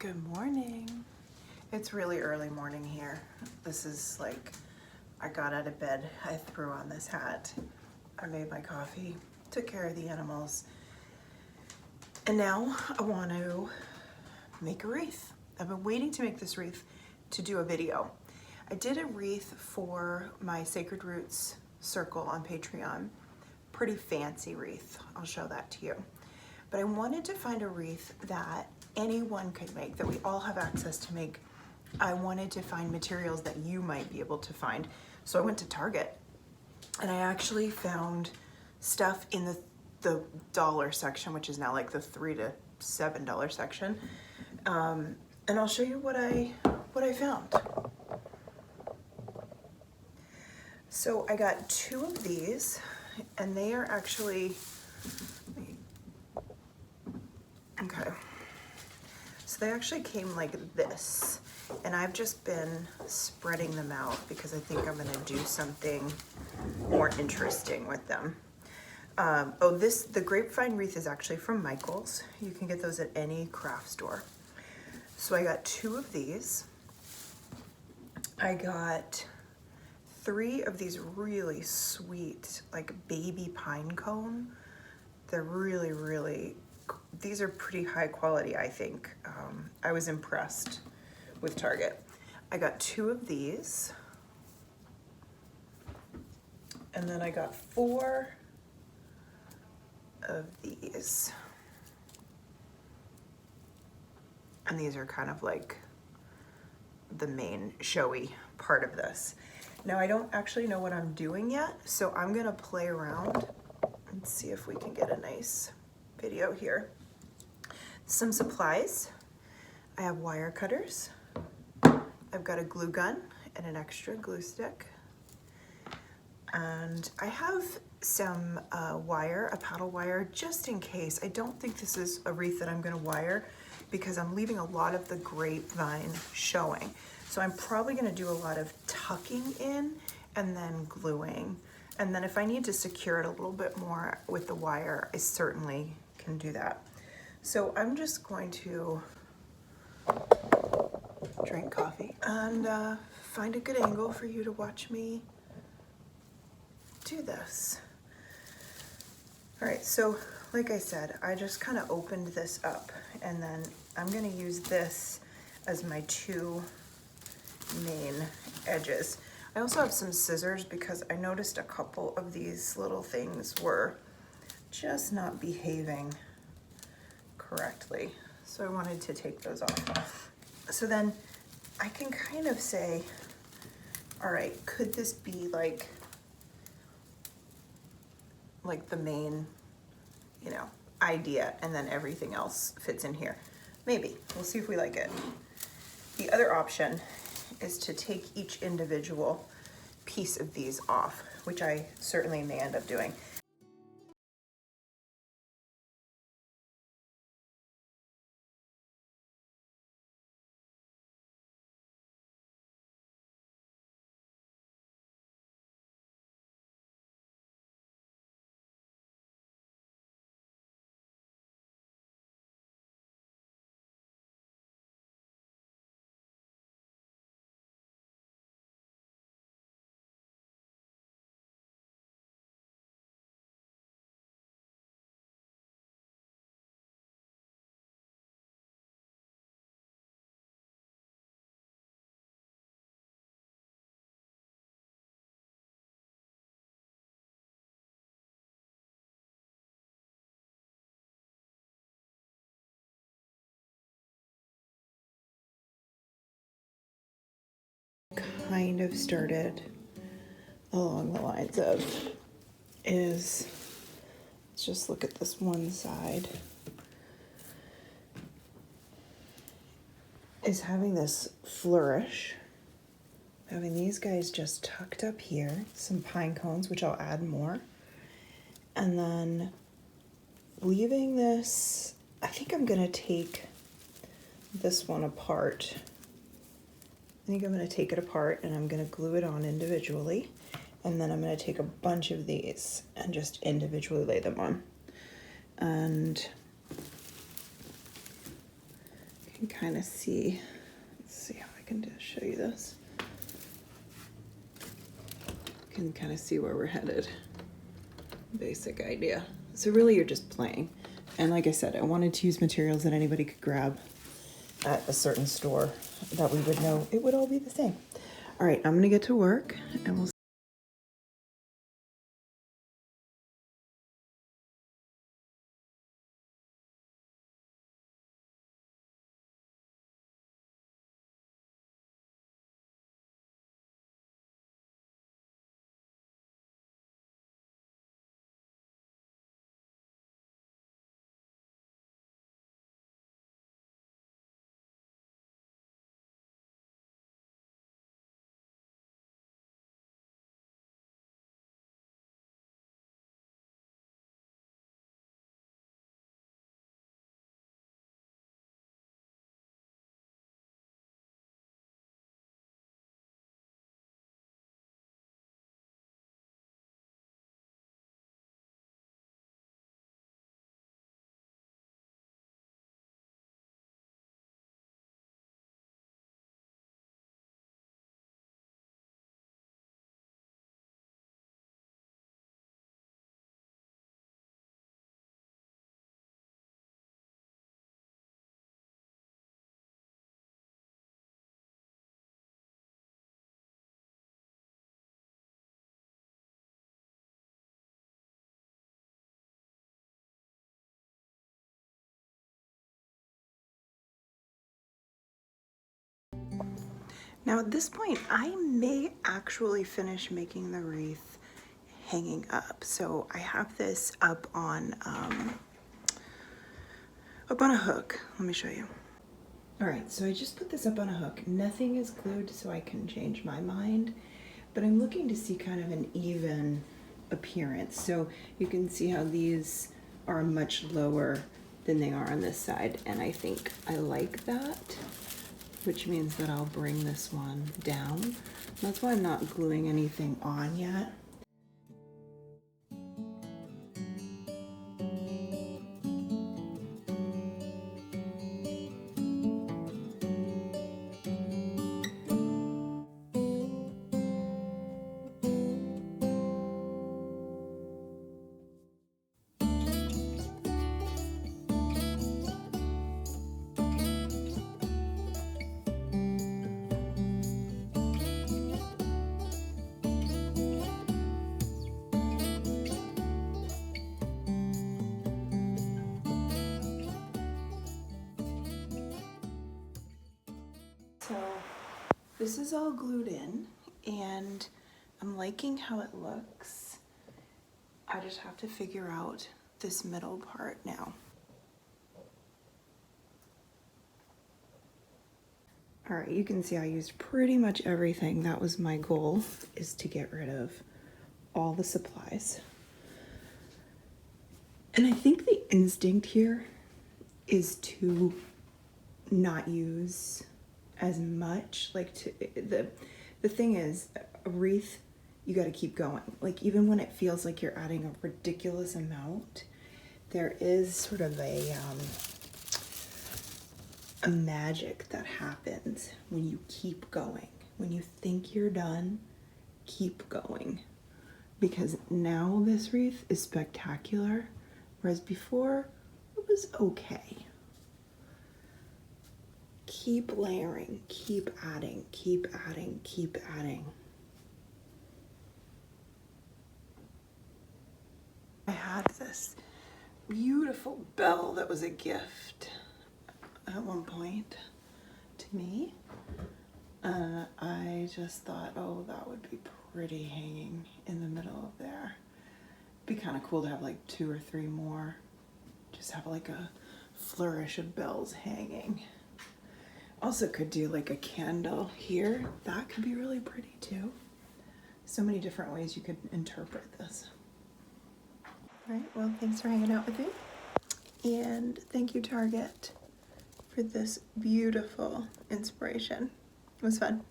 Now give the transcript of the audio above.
Good morning. It's really early morning here. This is like, I got out of bed, I threw on this hat, I made my coffee, took care of the animals, and now I want to make a wreath. I've been waiting to make this wreath to do a video. I did a wreath for my Sacred Roots circle on Patreon. Pretty fancy wreath, I'll show that to you. But I wanted to find a wreath that anyone could make, that we all have access to make. I wanted to find materials that you might be able to find. So I went to Target and I actually found stuff in the dollar section, which is now like the $3 to $7 section. And I'll show you what I found. So I got 2 of these, and they are actually, okay. So they actually came like this, and I've just been spreading them out because I think I'm gonna do something more interesting with them. The grapevine wreath is actually from Michael's. You can get those at any craft store. So I got 2 of these. I got 3 of these really sweet, like baby pine cone. They're really, these are pretty high quality, I think. I was impressed with Target. I got 2 of these. And then I got 4 of these. And these are kind of like the main showy part of this. Now I don't actually know what I'm doing yet, so I'm gonna play around and see if we can get a nice video here. Some supplies. I have wire cutters. I've got a glue gun and an extra glue stick. And I have some wire, a paddle wire, just in case. I don't think this is a wreath that I'm gonna wire because I'm leaving a lot of the grapevine showing. So I'm probably gonna do a lot of tucking in and then gluing. And then if I need to secure it a little bit more with the wire, I certainly can do that. So I'm just going to drink coffee and find a good angle for you to watch me do this. All right, so like I said, I just kind of opened this up, and then I'm gonna use this as my 2 main edges. I also have some scissors because I noticed a couple of these little things were just not behaving correctly. So I wanted to take those off. So then I can kind of say, all right, could this be like the main, idea, and then everything else fits in here? Maybe. We'll see if we like it. The other option is to take each individual piece of these off, which I certainly may end up doing. Kind of started along the lines of let's just look at this one side, is having this flourish, having these guys just tucked up here, some pine cones, which I'll add more, and then leaving this. I think I'm gonna take this one apart. I think I'm going to take it apart and I'm going to glue it on individually, and then I'm going to take a bunch of these and just individually lay them on. And can kind of see, let's see how I can show you this. You can kind of see where we're headed. Basic idea. So really you're just playing. And like I said, I wanted to use materials that anybody could grab at a certain store that we would know it would all be the same. All right, I'm gonna get to work and we'll Now at this point, I may actually finish making the wreath hanging up. So I have this up on a hook. Let me show you. All right, so I just put this up on a hook. Nothing is glued so I can change my mind, but I'm looking to see kind of an even appearance. So you can see how these are much lower than they are on this side, and I think I like that, which means that I'll bring this one down. That's why I'm not gluing anything on yet. So this is all glued in and I'm liking how it looks. I just have to figure out this middle part now. All right, you can see I used pretty much everything. That was my goal, is to get rid of all the supplies. And I think the instinct here is to not use as much, like the thing is, a wreath, you got to keep going. Like even when it feels like you're adding a ridiculous amount, there is sort of a magic that happens when you keep going. When you think you're done, keep going. Because now this wreath is spectacular, whereas before it was okay. Keep layering, keep adding, keep adding, keep adding. I had this beautiful bell that was a gift at one point to me. I just thought, oh, that would be pretty hanging in the middle of there. Be kind of cool to have like 2 or 3 more. Just have like a flourish of bells hanging. Also could do like a candle here. That could be really pretty too. So many different ways you could interpret this. All right, well, thanks for hanging out with me. And thank you, Target, for this beautiful inspiration. It was fun.